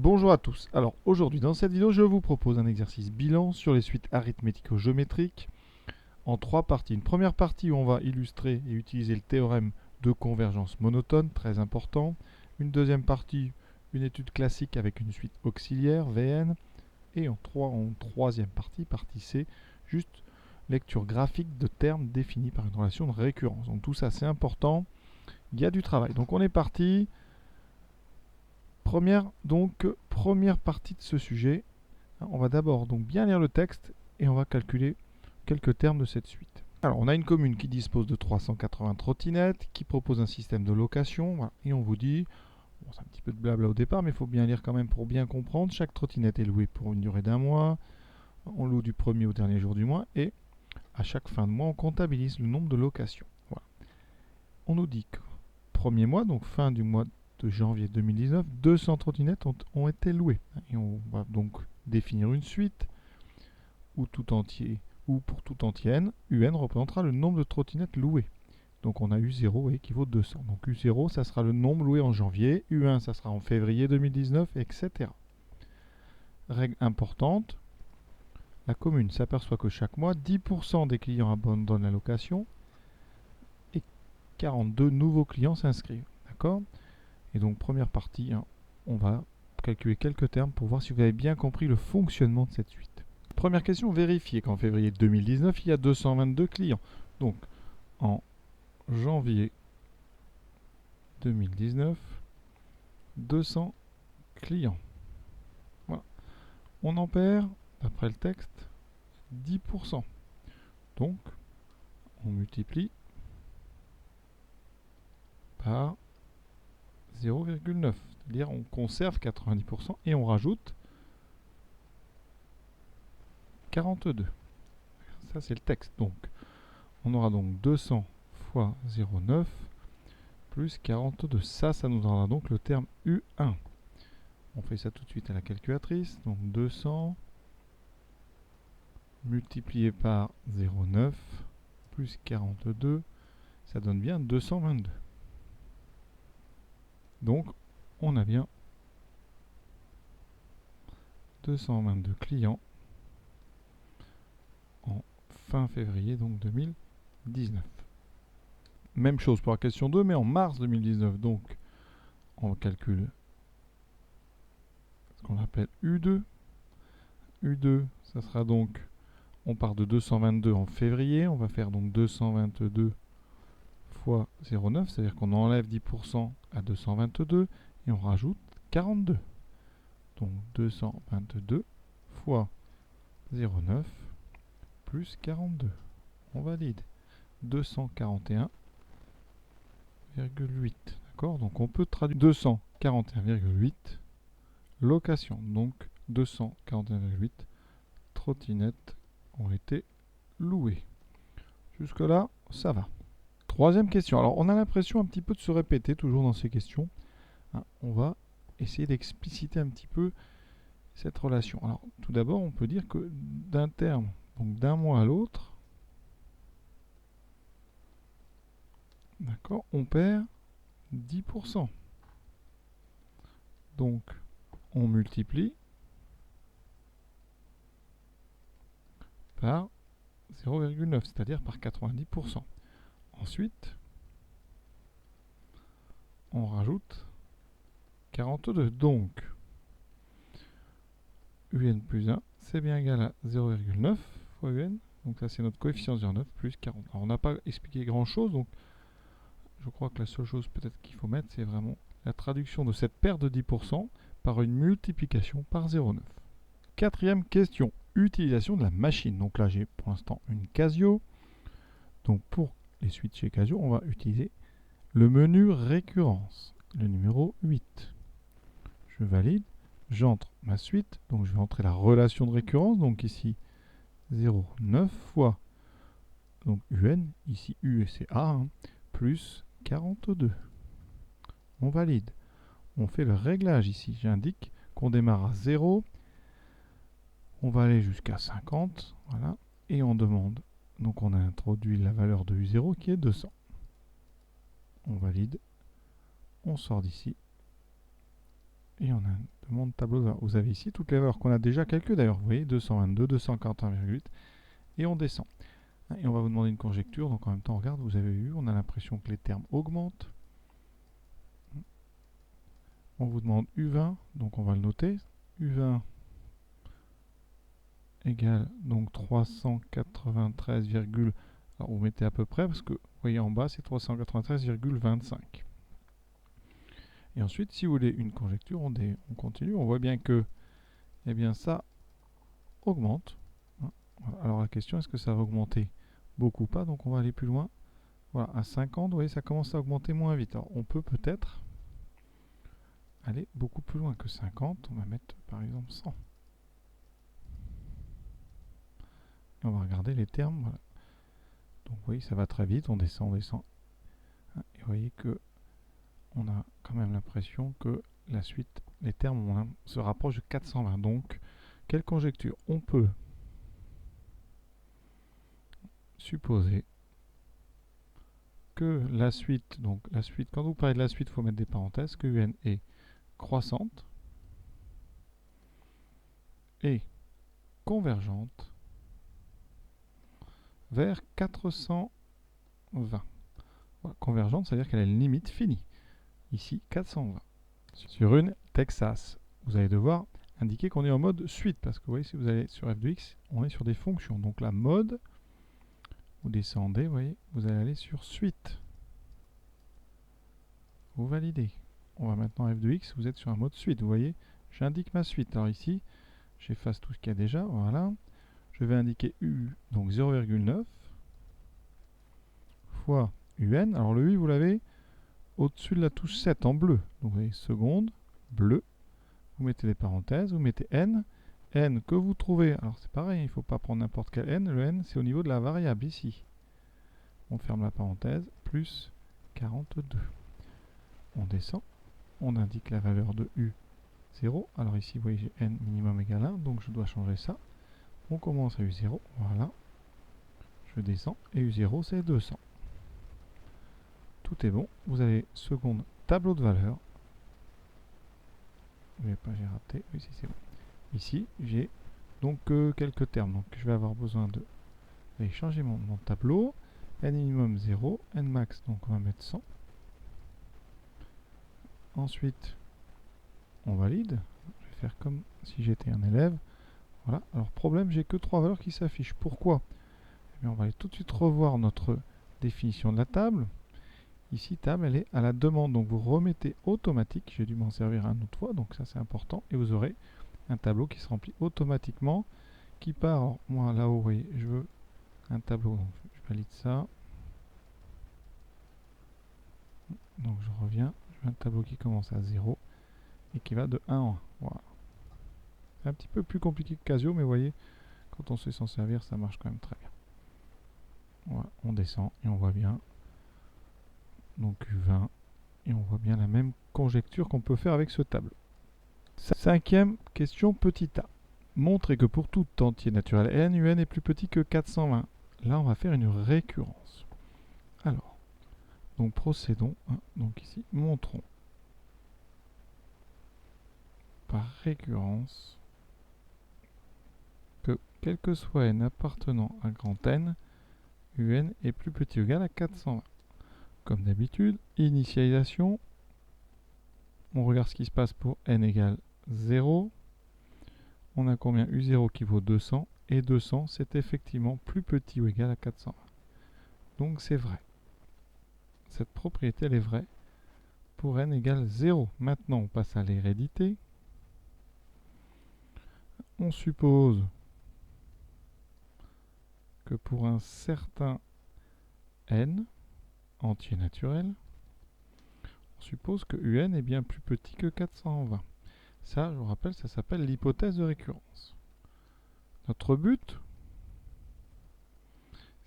Bonjour à tous. Alors aujourd'hui dans cette vidéo je vous propose un exercice bilan sur les suites arithmético-géométriques en trois parties. Une première partie où on va illustrer et utiliser le théorème de convergence monotone, très important. Une deuxième partie, une étude classique avec une suite auxiliaire, Vn. Et en troisième partie, partie C, juste lecture graphique de termes définis par une relation de récurrence. Donc tout ça c'est important, il y a du travail. Donc on est parti. Première partie de ce sujet, on va d'abord donc bien lire le texte et on va calculer quelques termes de cette suite. Alors on a une commune qui dispose de 380 trottinettes, qui propose un système de location, voilà, et on vous dit, bon, c'est un petit peu de blabla au départ, mais il faut bien lire quand même pour bien comprendre. Chaque trottinette est louée pour une durée d'un mois, on loue du premier au dernier jour du mois, et à chaque fin de mois on comptabilise le nombre de locations. Voilà. On nous dit que premier mois, donc fin du mois de janvier 2019, 200 trottinettes ont été louées. Et on va donc définir une suite où tout entier ou pour tout entier n, un représentera le nombre de trottinettes louées. Donc on a U0 équivaut 200. Donc U0, ça sera le nombre loué en janvier, U1, ça sera en février 2019, etc. Règle importante, la commune s'aperçoit que chaque mois, 10% des clients abandonnent la location et 42 nouveaux clients s'inscrivent. D'accord ? Et donc première partie, on va calculer quelques termes pour voir si vous avez bien compris le fonctionnement de cette suite. Première question, vérifier qu'en février 2019, il y a 222 clients. Donc en janvier 2019, 200 clients. Voilà. On en perd, d'après le texte, 10%. Donc on multiplie par 0,9. C'est-à-dire on conserve 90% et on rajoute 42. Ça c'est le texte. Donc on aura donc 200 fois 0,9 plus 42. Ça nous donnera donc le terme U1. On fait ça tout de suite à la calculatrice. Donc 200 multiplié par 0,9 plus 42, ça donne bien 222. Donc on a bien 222 clients en fin février donc 2019. Même chose pour la question 2, mais en mars 2019. Donc on calcule ce qu'on appelle U2. U2, ça sera donc, on part de 222 en février, on va faire donc 222 fois 0,9, c'est-à-dire qu'on enlève 10% à 222 et on rajoute 42. Donc 222 fois 0,9 plus 42. On valide. 241,8. D'accord ? Donc on peut traduire 241,8 location. Donc 241,8 trottinettes ont été louées. Jusque-là, ça va. Troisième question. Alors on a l'impression un petit peu de se répéter toujours dans ces questions. On va essayer d'expliciter un petit peu cette relation. Alors tout d'abord, on peut dire que d'un terme, donc d'un mois à l'autre, d'accord, on perd 10%. Donc on multiplie par 0,9, c'est-à-dire par 90%. Ensuite, on rajoute 42. Donc, UN plus 1, c'est bien égal à 0,9 fois UN. Donc ça, c'est notre coefficient 0,9 plus 40. Alors, on n'a pas expliqué grand-chose, donc je crois que la seule chose peut-être qu'il faut mettre, c'est vraiment la traduction de cette perte de 10% par une multiplication par 0,9. Quatrième question, utilisation de la machine. Donc là, j'ai pour l'instant une Casio. Donc pour les suites chez Casio, on va utiliser le menu récurrence, le numéro 8. Je valide, j'entre ma suite, donc je vais entrer la relation de récurrence, donc ici 0,9 fois donc UN, ici U et c'est A, plus 42. On valide. On fait le réglage ici, j'indique qu'on démarre à 0, on va aller jusqu'à 50, voilà, et on demande, donc on a introduit la valeur de U0 qui est 200. On valide, on sort d'ici, Et on a une demande tableau de valeurs. Vous avez ici toutes les valeurs qu'on a déjà calculées d'ailleurs. Vous voyez, 222, 241,8. Et on descend. Et on va vous demander une conjecture. Donc en même temps, regarde, vous avez vu, on a l'impression que les termes augmentent. On vous demande U20, donc on va le noter. U20 égale donc 393, alors vous mettez à peu près parce que vous voyez en bas c'est 393,25. Et ensuite, si vous voulez une conjecture, on continue. On voit bien que eh bien, ça augmente. Alors la question, est-ce que ça va augmenter beaucoup ou pas? Donc on va aller plus loin. Voilà, à 50, vous voyez, ça commence à augmenter moins vite. Alors on peut peut-être aller beaucoup plus loin que 50. On va mettre par exemple 100. Et on va regarder les termes. Voilà. Donc vous voyez, ça va très vite. On descend, on descend. Et vous voyez que on a quand même l'impression que la suite, les termes se rapprochent de 420. Donc, quelle conjecture? On peut supposer que la suite, donc la suite, quand vous parlez de la suite, il faut mettre des parenthèses, que UN est croissante et convergente vers 420. Voilà, convergente, ça veut dire qu'elle a une limite finie. Ici, 420. Sur une Texas, vous allez devoir indiquer qu'on est en mode suite, parce que vous voyez, si vous allez sur f de x, on est sur des fonctions. Donc la mode, vous descendez, vous voyez, vous allez aller sur suite. Vous validez. On va maintenant f de x, vous êtes sur un mode suite. Vous voyez, j'indique ma suite. Alors ici, j'efface tout ce qu'il y a déjà. Voilà. Je vais indiquer u, donc 0,9 fois un. Alors le u, vous l'avez au-dessus de la touche 7 en bleu. Donc vous voyez, seconde, bleu. Vous mettez des parenthèses, vous mettez n. N que vous trouvez, alors c'est pareil, il ne faut pas prendre n'importe quel n. Le n, c'est au niveau de la variable ici. On ferme la parenthèse, plus 42. On descend, on indique la valeur de u 0. Alors ici, vous voyez, j'ai n minimum égale 1, donc je dois changer ça. On commence à u0, voilà. Je descends, et u0, c'est 200. Tout est bon. Vous avez seconde tableau de valeurs. J'ai raté, oui, si c'est bon. Ici, j'ai donc quelques termes. Donc je vais avoir besoin de changer mon tableau. N minimum 0, N max, donc on va mettre 100. Ensuite, on valide. Je vais faire comme si j'étais un élève. Voilà. Alors problème, j'ai que 3 valeurs qui s'affichent. Pourquoi? Eh bien, on va aller tout de suite revoir notre définition de la table. Ici, table, elle est à la demande. Donc vous remettez automatique. J'ai dû m'en servir une autre fois, donc ça c'est important. Et vous aurez un tableau qui se remplit automatiquement, qui part. Alors, moi là-haut, vous voyez, je veux un tableau. Donc je valide ça. Donc je reviens. Je veux un tableau qui commence à 0 et qui va de 1 en 1. Voilà. C'est un petit peu plus compliqué que Casio, mais vous voyez, quand on sait s'en servir, ça marche quand même très bien. Voilà, on descend et on voit bien. Donc U20, et on voit bien la même conjecture qu'on peut faire avec ce tableau. Cinquième question, petit a. Montrez que pour tout entier naturel n, un est plus petit que 420. Là, on va faire une récurrence. Alors, donc procédons. Donc ici, montrons par récurrence que quel que soit n appartenant à grand N, un est plus petit ou égal à 420. Comme d'habitude, initialisation. On regarde ce qui se passe pour n égale 0. On a combien? U0 qui vaut 200. Et 200, c'est effectivement plus petit ou égal à 420. Donc c'est vrai. Cette propriété, elle est vraie pour n égale 0. Maintenant, on passe à l'hérédité. On suppose que pour un certain n, entier naturel, on suppose que un est bien plus petit que 420. Ça, je vous rappelle, ça s'appelle l'hypothèse de récurrence. Notre but,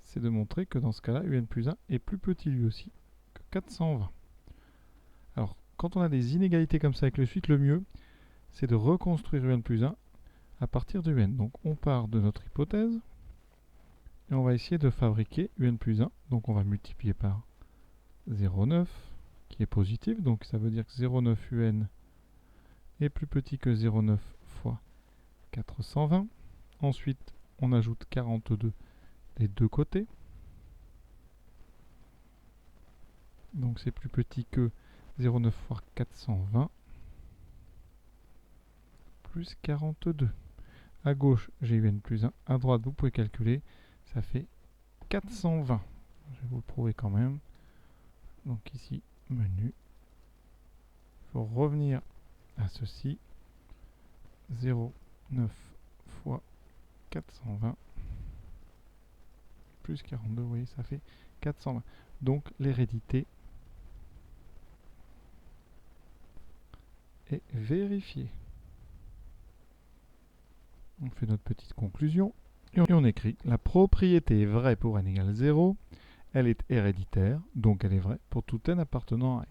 c'est de montrer que dans ce cas-là, un plus 1 est plus petit lui aussi que 420. Alors, quand on a des inégalités comme ça avec le suite, le mieux, c'est de reconstruire un plus 1 à partir de un. Donc, on part de notre hypothèse et on va essayer de fabriquer un plus 1. Donc, on va multiplier par 0,9 qui est positif. Donc, ça veut dire que 0,9 un est plus petit que 0,9 fois 420. Ensuite, on ajoute 42 des deux côtés. Donc c'est plus petit que 0,9 fois 420 plus 42. À gauche, j'ai un plus 1. À droite, vous pouvez calculer. Ça fait 420. Je vais vous le prouver quand même. Donc ici, menu. Il faut revenir à ceci. 0,9 fois 420 plus 42, vous voyez, ça fait 420. Donc l'hérédité est vérifiée. On fait notre petite conclusion et on écrit: la propriété est vraie pour n égale 0, elle est héréditaire, donc elle est vraie pour tout n appartenant à n.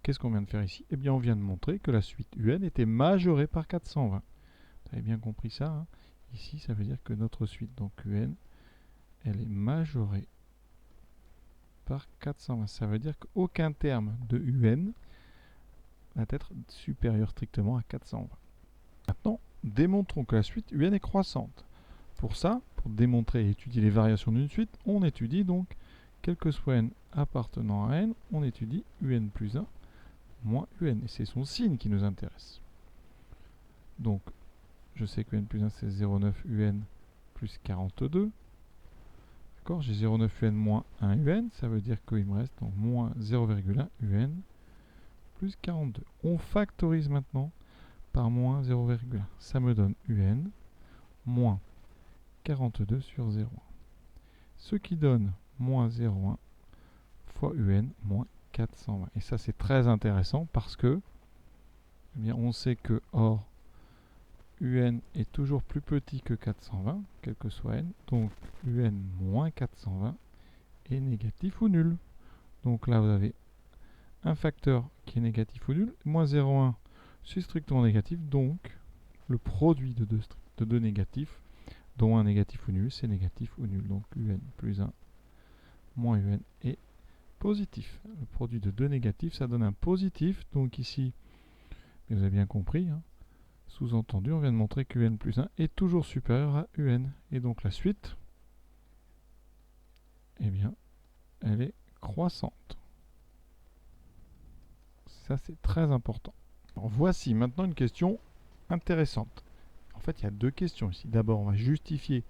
Qu'est-ce qu'on vient de faire ici? Eh bien, on vient de montrer que la suite un était majorée par 420. Vous avez bien compris ça, hein? Ici, ça veut dire que notre suite, donc un, elle est majorée par 420. Ça veut dire qu'aucun terme de un va être supérieur strictement à 420. Maintenant, démontrons que la suite un est croissante. Pour ça, pour démontrer et étudier les variations d'une suite, on étudie donc, quel que soit n appartenant à n, on étudie un plus 1 moins un. Et c'est son signe qui nous intéresse. Donc, je sais que n plus 1 c'est 0,9 un plus 42. D'accord, j'ai 0,9 un moins 1 un, ça veut dire qu'il me reste donc moins 0,1 un plus 42. On factorise maintenant par moins 0,1. Ça me donne un moins 42 sur 0,1. Ce qui donne moins 0,1 fois un moins 420. Et ça c'est très intéressant parce que eh bien, on sait que or un est toujours plus petit que 420, quel que soit n. Donc un moins 420 est négatif ou nul. Donc là vous avez un facteur qui est négatif ou nul. Moins 0,1 c'est strictement négatif. Donc le produit de deux négatifs, dont un négatif ou nul, c'est négatif ou nul. Donc un plus 1 moins un est positif. Le produit de deux négatifs, ça donne un positif. Donc ici, vous avez bien compris, hein, sous-entendu, on vient de montrer que un plus 1 est toujours supérieur à un. Et donc la suite, eh bien, elle est croissante. Ça, c'est très important. Alors, voici maintenant une question intéressante. En fait, il y a deux questions ici. D'abord, on va justifier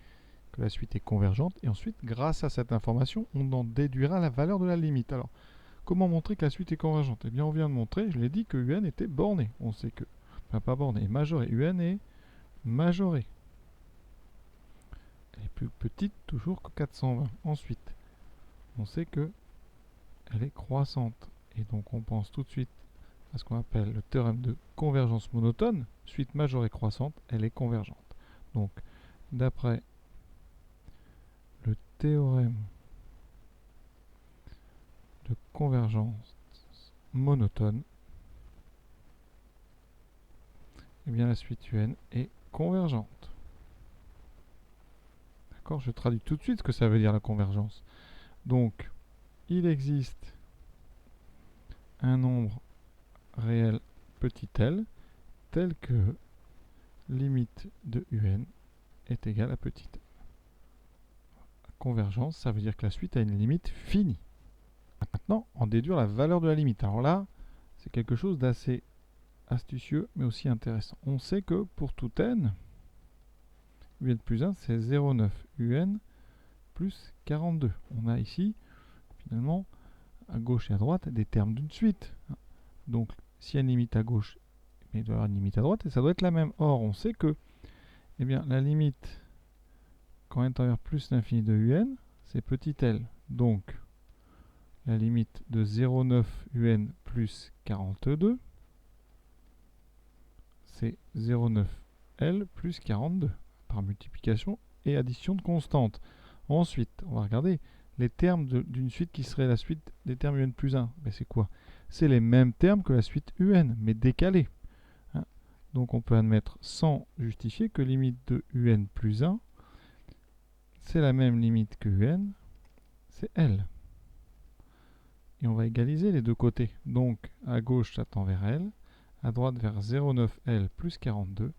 que la suite est convergente. Et ensuite, grâce à cette information, on en déduira la valeur de la limite. Alors, comment montrer que la suite est convergente? Eh bien, on vient de montrer, je l'ai dit, que un était borné. On sait que, enfin pas borné, est majoré. un est majoré. Elle est plus petite toujours que 420. Ensuite, on sait que elle est croissante. Et donc, on pense tout de suite à ce qu'on appelle le théorème de convergence monotone. Suite majorée croissante, elle est convergente. Donc, d'après le théorème de convergence monotone, eh bien la suite un est convergente. D'accord, je traduis tout de suite ce que ça veut dire la convergence. Donc, il existe un nombre réel petit l, tel que limite de un est égale à petit l. Convergence, ça veut dire que la suite a une limite finie. Maintenant, en déduire la valeur de la limite. Alors là, c'est quelque chose d'assez astucieux, mais aussi intéressant. On sait que pour tout n, un plus 1, c'est 0,9 un plus 42. On a ici, finalement, à gauche et à droite, des termes d'une suite. Donc, s'il y a une limite à gauche, il doit y avoir une limite à droite, et ça doit être la même. Or, on sait que eh bien, la limite, quand n tend vers plus l'infini de un, c'est petit l. Donc, la limite de 0,9 un plus 42, c'est 0,9 L plus 42, par multiplication et addition de constantes. Ensuite, on va regarder les termes d'une suite qui serait la suite des termes un plus 1. Mais c'est quoi? C'est les mêmes termes que la suite un, mais décalés. Hein, donc on peut admettre sans justifier que limite de un plus 1, c'est la même limite que un, c'est L. Et on va égaliser les deux côtés. Donc, à gauche, ça tend vers L. à droite vers 0,9L plus 42.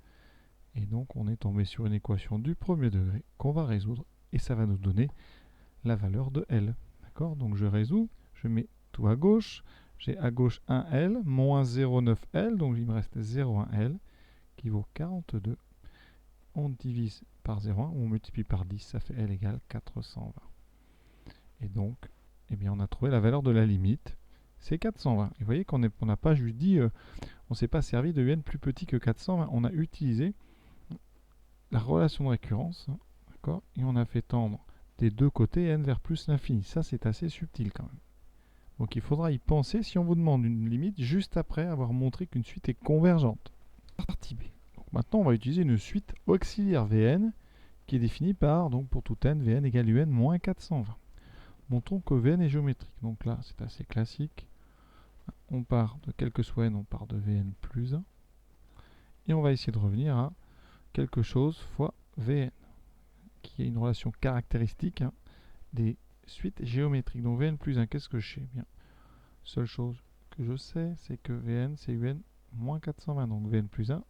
Et donc on est tombé sur une équation du premier degré qu'on va résoudre et ça va nous donner la valeur de L. D'accord? Donc je résous, je mets tout à gauche. J'ai à gauche 1L moins 0,9L, donc il me reste 0,1L qui vaut 42. On divise par 0,1 ou on multiplie par 10, ça fait L égale 420. Et donc, eh bien, on a trouvé la valeur de la limite, c'est 420. Et vous voyez qu'on n'a pas juste dit, on ne s'est pas servi de un plus petit que 420, on a utilisé la relation de récurrence, d'accord, et on a fait tendre des deux côtés n vers plus l'infini. Ça, c'est assez subtil quand même. Donc il faudra y penser si on vous demande une limite juste après avoir montré qu'une suite est convergente. Partie B. Donc maintenant, on va utiliser une suite auxiliaire Vn qui est définie par, donc pour tout n, Vn égale un moins 420. Montrons que Vn est géométrique. Donc là, c'est assez classique. On part de quel que soit n, on part de Vn plus 1. Et on va essayer de revenir à quelque chose fois Vn, qui est une relation caractéristique des suites géométriques. Donc Vn plus 1, qu'est-ce que je sais? Bien, seule chose que je sais, c'est que Vn, c'est un moins 420. Donc Vn plus 1,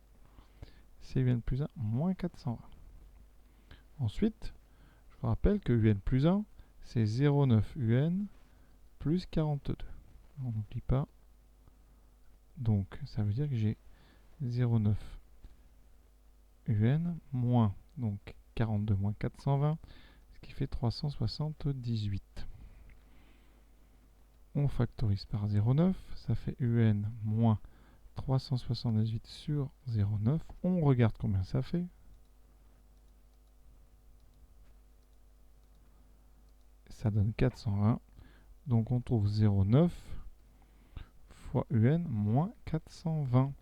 c'est un plus 1 moins 420. Ensuite, je vous rappelle que un plus 1, c'est 0,9 un plus 42. On n'oublie pas. Donc, ça veut dire que j'ai 0,9 un moins donc 42 moins 420, ce qui fait 378. On factorise par 0,9, ça fait un moins 378 sur 0,9. On regarde combien ça fait. Ça donne 420. Donc on trouve 0,9 fois un moins 420.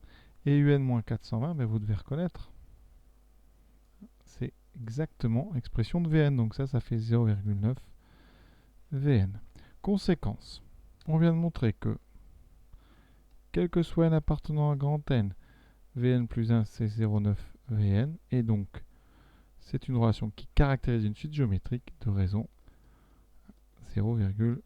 Et un moins 420, ben vous devez reconnaître. C'est exactement l'expression de Vn. Donc ça fait 0,9 Vn. Conséquence. On vient de montrer que, quel que soit n appartenant à grand N, Vn plus 1 c'est 0,9 Vn. Et donc, c'est une relation qui caractérise une suite géométrique de raison 0,9.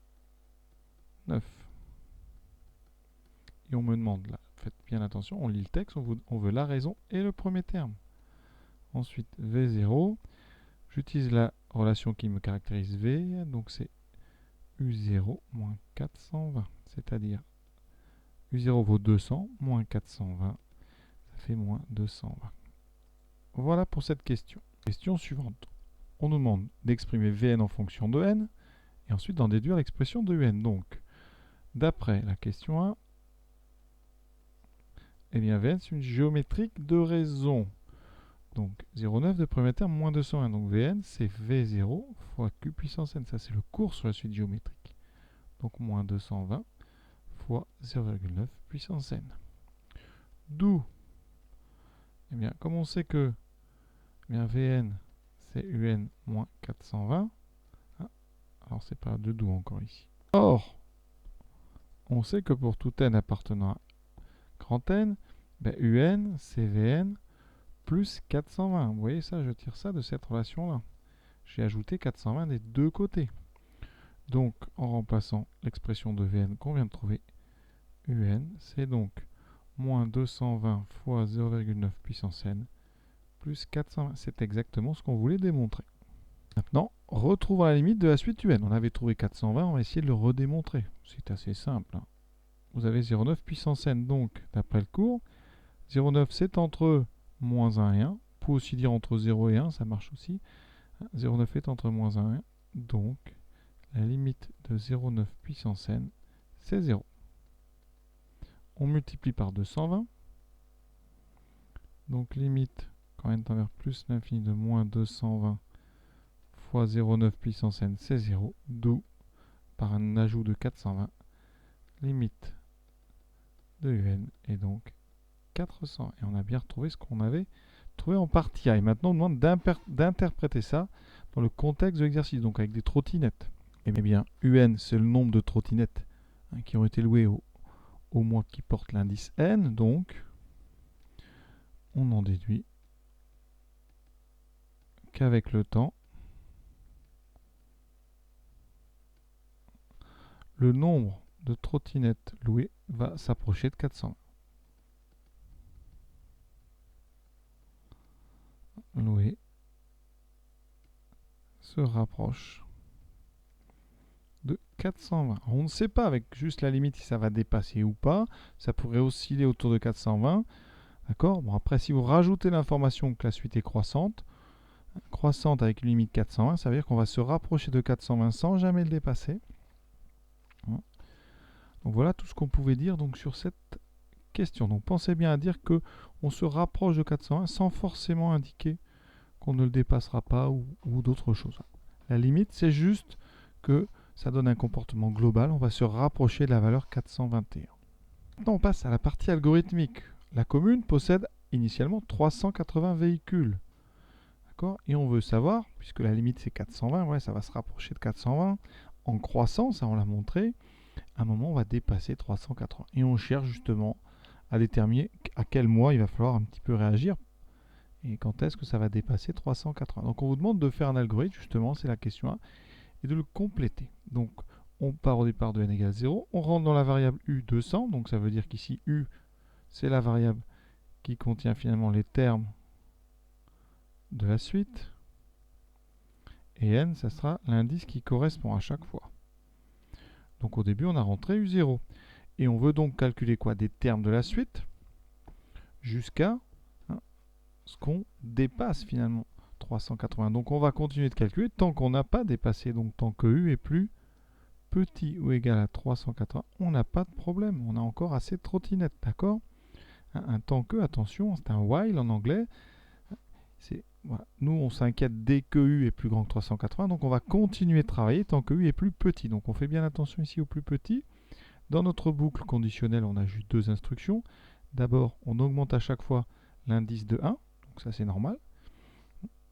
Et on me demande là, faites bien attention, on lit le texte, on veut la raison et le premier terme. Ensuite, V0, j'utilise la relation qui me caractérise V, donc c'est U0 moins 420, c'est-à-dire U0 vaut 200, moins 420, ça fait moins 220. Voilà pour cette question. Question suivante. On nous demande d'exprimer Vn en fonction de n, et ensuite d'en déduire l'expression de un. Donc, d'après la question 1, eh bien Vn c'est une géométrique de raison. Donc 0,9 de premier terme moins 201. Donc Vn c'est V0 fois Q puissance n. Ça c'est le cours sur la suite géométrique. Donc moins 220 fois 0,9 puissance n. D'où, eh bien, comme on sait que eh bien, Vn c'est un moins 420, alors c'est pas de d'où encore ici. Or, on sait que pour tout n appartenant à grand N, ben, un c'est Vn plus 420. Vous voyez ça, je tire ça de cette relation-là. J'ai ajouté 420 des deux côtés. Donc, en remplaçant l'expression de Vn qu'on vient de trouver, un, c'est donc moins 220 fois 0,9 puissance n plus 420. C'est exactement ce qu'on voulait démontrer. Maintenant, retrouvons la limite de la suite un. On avait trouvé 420, on va essayer de le redémontrer. C'est assez simple. Vous avez 0,9 puissance n, donc, d'après le cours, 0,9 c'est entre moins 1 et 1. On peut aussi dire entre 0 et 1, ça marche aussi. 0,9 est entre moins 1 et 1. Donc, la limite de 0,9 puissance n, c'est 0. On multiplie par 220. Donc, limite, quand n tend vers plus l'infini de moins 220 fois 0,9 puissance n, c'est 0. D'où, par un ajout de 420, limite de un est donc 400. Et on a bien retrouvé ce qu'on avait trouvé en partie A. Et maintenant, on demande d'interpréter ça dans le contexte de l'exercice, donc avec des trottinettes. Eh bien, un, c'est le nombre de trottinettes qui ont été louées au mois qui porte l'indice n. Donc, on en déduit qu'avec le temps, le nombre de trottinettes louées va s'approcher de 400. loué se rapproche de 420. Alors, on ne sait pas avec juste la limite si ça va dépasser ou pas. Ça pourrait osciller autour de 420. D'accord. Bon, après, si vous rajoutez l'information que la suite est croissante avec une limite 420, ça veut dire qu'on va se rapprocher de 420 sans jamais le dépasser. Donc voilà tout ce qu'on pouvait dire donc sur cette question. Donc pensez bien à dire que on se rapproche de 420 sans forcément indiquer qu'on ne le dépassera pas ou d'autres choses. La limite, c'est juste que ça donne un comportement global. On va se rapprocher de la valeur 421. Maintenant, on passe à la partie algorithmique. La commune possède initialement 380 véhicules. D'accord ? Et on veut savoir, puisque la limite c'est 420, ouais, ça va se rapprocher de 420. En croissant, ça on l'a montré, à un moment on va dépasser 380. Et on cherche justement à déterminer à quel mois il va falloir un petit peu réagir et quand est-ce que ça va dépasser 380. Donc on vous demande de faire un algorithme, justement, c'est la question 1, et de le compléter. Donc on part au départ de n égale 0, on rentre dans la variable u 200, donc ça veut dire qu'ici u c'est la variable qui contient finalement les termes de la suite, et n ça sera l'indice qui correspond à chaque fois. Donc au début on a rentré u0, et on veut donc calculer quoi? Des termes de la suite, jusqu'à ce qu'on dépasse finalement 380. Donc on va continuer de calculer tant qu'on n'a pas dépassé, donc tant que u est plus petit ou égal à 380, on n'a pas de problème, on a encore assez de trottinettes, d'accord? Un tant que, attention, c'est un while en anglais. Voilà. Nous, on s'inquiète dès que u est plus grand que 380, donc on va continuer de travailler tant que u est plus petit. Donc on fait bien attention ici au plus petit. Dans notre boucle conditionnelle, on a juste deux instructions. D'abord, on augmente à chaque fois l'indice de 1, donc ça c'est normal.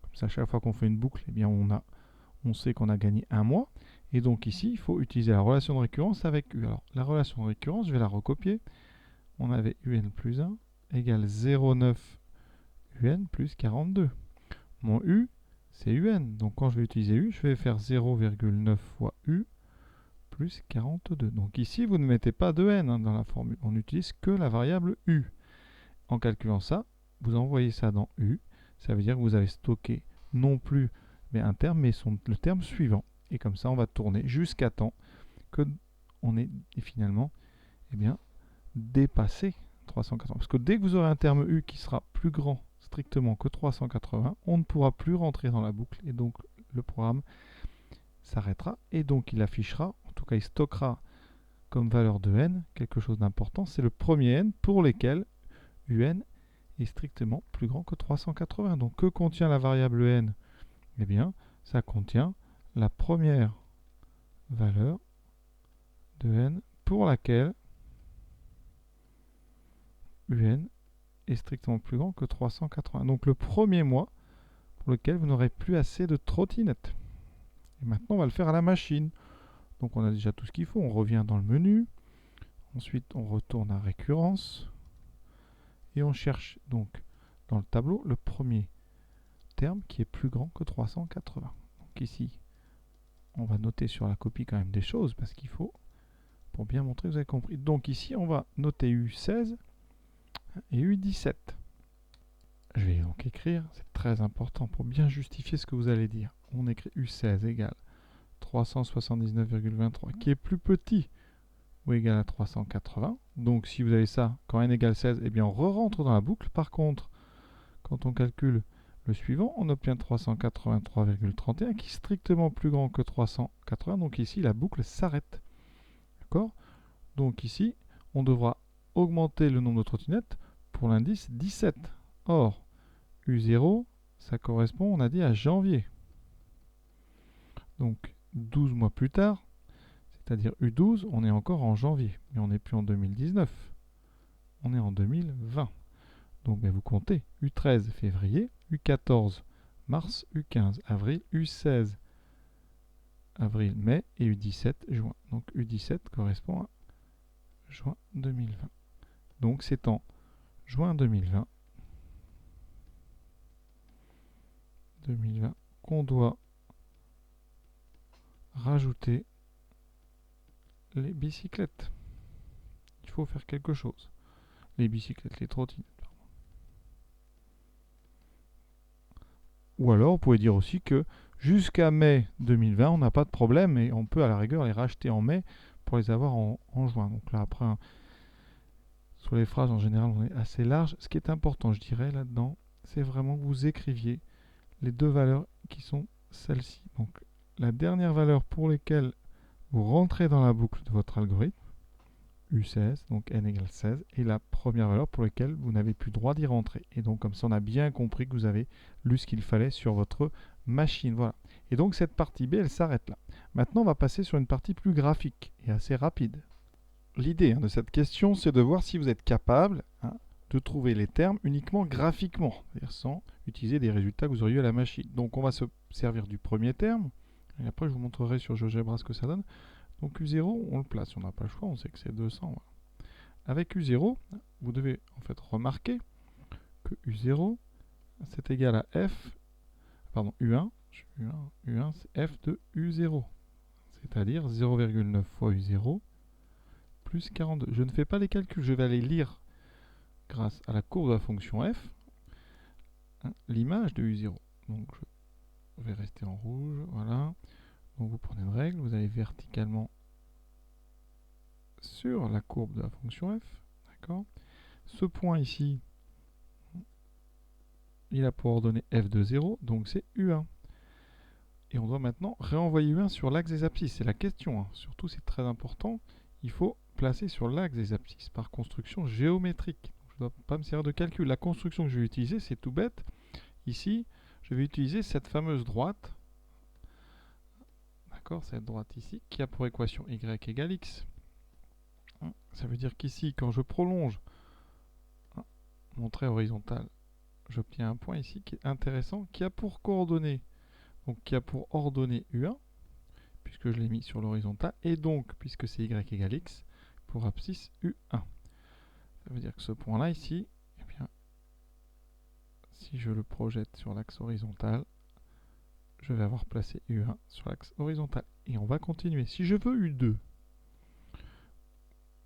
Comme ça, à chaque fois qu'on fait une boucle, eh bien on sait qu'on a gagné un mois. Et donc ici, il faut utiliser la relation de récurrence avec u. Alors la relation de récurrence, je vais la recopier. On avait un plus 1 égale 0,9 un plus 42. Mon u, c'est un. Donc quand je vais utiliser u, je vais faire 0,9 fois u plus 42. Donc ici, vous ne mettez pas de n dans la formule. On n'utilise que la variable u. En calculant ça, vous envoyez ça dans u. Ça veut dire que vous avez stocké non plus un terme, mais le terme suivant. Et comme ça, on va tourner jusqu'à temps que on ait finalement dépassé 380. Parce que dès que vous aurez un terme u qui sera plus grand strictement que 380, on ne pourra plus rentrer dans la boucle et donc le programme s'arrêtera et donc il affichera, en tout cas il stockera comme valeur de n quelque chose d'important, c'est le premier n pour lequel un est strictement plus grand que 380. Donc que contient la variable n? Eh bien, ça contient la première valeur de n pour laquelle un est strictement plus grand que 380. Donc le premier mois pour lequel vous n'aurez plus assez de trottinettes. Et maintenant, on va le faire à la machine. Donc on a déjà tout ce qu'il faut. On revient dans le menu. Ensuite, on retourne à récurrence. Et on cherche donc dans le tableau le premier terme qui est plus grand que 380. Donc ici, on va noter sur la copie quand même des choses parce qu'il faut, pour bien montrer que vous avez compris. Donc ici, on va noter U16 et U17. Je vais donc écrire, c'est très important pour bien justifier ce que vous allez dire. On écrit U16 égale 379,23 qui est plus petit ou égal à 380. Donc si vous avez ça, quand n égale 16, eh bien on re-rentre dans la boucle. Par contre, quand on calcule le suivant, on obtient 383,31 qui est strictement plus grand que 380. Donc ici, la boucle s'arrête. D'accord? Donc ici, on devra augmenter le nombre de trottinettes pour l'indice 17. Or, U0, ça correspond, on a dit, à janvier. Donc 12 mois plus tard, c'est-à-dire U12, on est encore en janvier. Mais on n'est plus en 2019. On est en 2020. Donc vous comptez U13 février, U14 mars, U15 avril, U16 avril, mai et U17 juin. Donc U17 correspond à juin 2020. Donc c'est en juin 2020 qu'on doit rajouter les bicyclettes. Il faut faire quelque chose. Les bicyclettes, les trottinettes. Ou alors, vous pouvez dire aussi que jusqu'à mai 2020, on n'a pas de problème et on peut à la rigueur les racheter en mai pour les avoir en juin. Donc là, après, sur les phrases, en général, on est assez large. Ce qui est important, je dirais, là-dedans, c'est vraiment que vous écriviez les deux valeurs qui sont celles-ci. Donc, la dernière valeur pour laquelle vous rentrez dans la boucle de votre algorithme, U16, donc n égale 16, et la première valeur pour laquelle vous n'avez plus droit d'y rentrer. Et donc, comme ça, on a bien compris que vous avez lu ce qu'il fallait sur votre machine. Voilà. Et donc, cette partie B, elle s'arrête là. Maintenant, on va passer sur une partie plus graphique et assez rapide. L'idée de cette question, c'est de voir si vous êtes capable de trouver les termes uniquement graphiquement, c'est-à-dire sans utiliser des résultats que vous auriez eu à la machine. Donc, on va se servir du premier terme, et après, je vous montrerai sur GeoGebra ce que ça donne. Donc, U0, on le place, on n'a pas le choix, on sait que c'est 200. Voilà. Avec U0, vous devez en fait remarquer que U0, c'est égal à F, pardon, U1, c'est F de U0, c'est-à-dire 0,9 fois U0 plus 42. Je ne fais pas les calculs, je vais aller lire grâce à la courbe de la fonction f l'image de U0. Donc je vais rester en rouge, voilà. Donc vous prenez une règle, vous allez verticalement sur la courbe de la fonction f, d'accord. Ce point ici, il a pour ordonnée f de 0, donc c'est U1. Et on doit maintenant réenvoyer U1 sur l'axe des abscisses. C'est la question, surtout c'est très important. Il faut placer sur l'axe des abscisses par construction géométrique. Je ne dois pas me servir de calcul. La construction que je vais utiliser, c'est tout bête. Ici, je vais utiliser cette fameuse droite. D'accord, cette droite ici, qui a pour équation y égale x. Ça veut dire qu'ici, quand je prolonge mon trait horizontal, j'obtiens un point ici qui est intéressant, qui a pour coordonnée, donc qui a pour ordonnée U1, puisque je l'ai mis sur l'horizontale, et donc, puisque c'est y égale x, pour abscisse U1. Ça veut dire que ce point-là, ici, eh bien, si je le projette sur l'axe horizontal, je vais avoir placé U1 sur l'axe horizontal. Et on va continuer. Si je veux U2,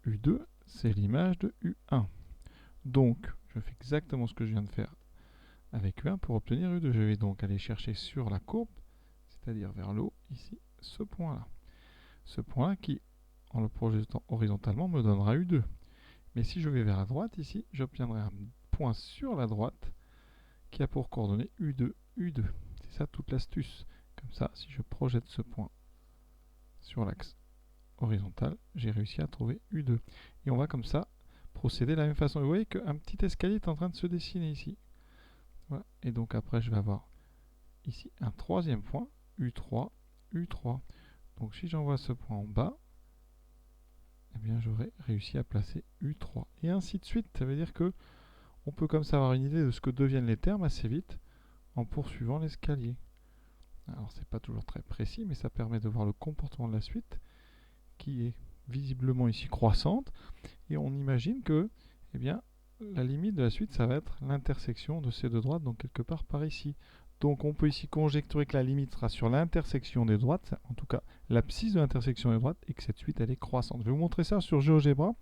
U2, c'est l'image de U1. Donc, je fais exactement ce que je viens de faire avec U1 pour obtenir U2. Je vais donc aller chercher sur la courbe, c'est-à-dire vers le haut, ici, ce point-là. Ce point-là qui, en le projetant horizontalement, me donnera U2. Mais si je vais vers la droite, ici, j'obtiendrai un point sur la droite qui a pour coordonnée U2, U2. C'est ça toute l'astuce. Comme ça, si je projette ce point sur l'axe horizontal, j'ai réussi à trouver U2. Et on va comme ça procéder de la même façon. Vous voyez qu'un petit escalier est en train de se dessiner ici. Voilà. Et donc après, je vais avoir ici un troisième point, U3, U3. Donc si j'envoie ce point en bas, eh bien j'aurai réussi à placer U3. Et ainsi de suite. Ça veut dire que on peut comme ça avoir une idée de ce que deviennent les termes assez vite en poursuivant l'escalier. Alors c'est pas toujours très précis, mais ça permet de voir le comportement de la suite qui est visiblement ici croissante. Et on imagine que eh bien, la limite de la suite, ça va être l'intersection de ces deux droites, donc quelque part par ici. Donc on peut ici conjecturer que la limite sera sur l'intersection des droites, en tout cas l'abscisse de l'intersection des droites, et que cette suite elle est croissante. Je vais vous montrer ça sur GeoGebra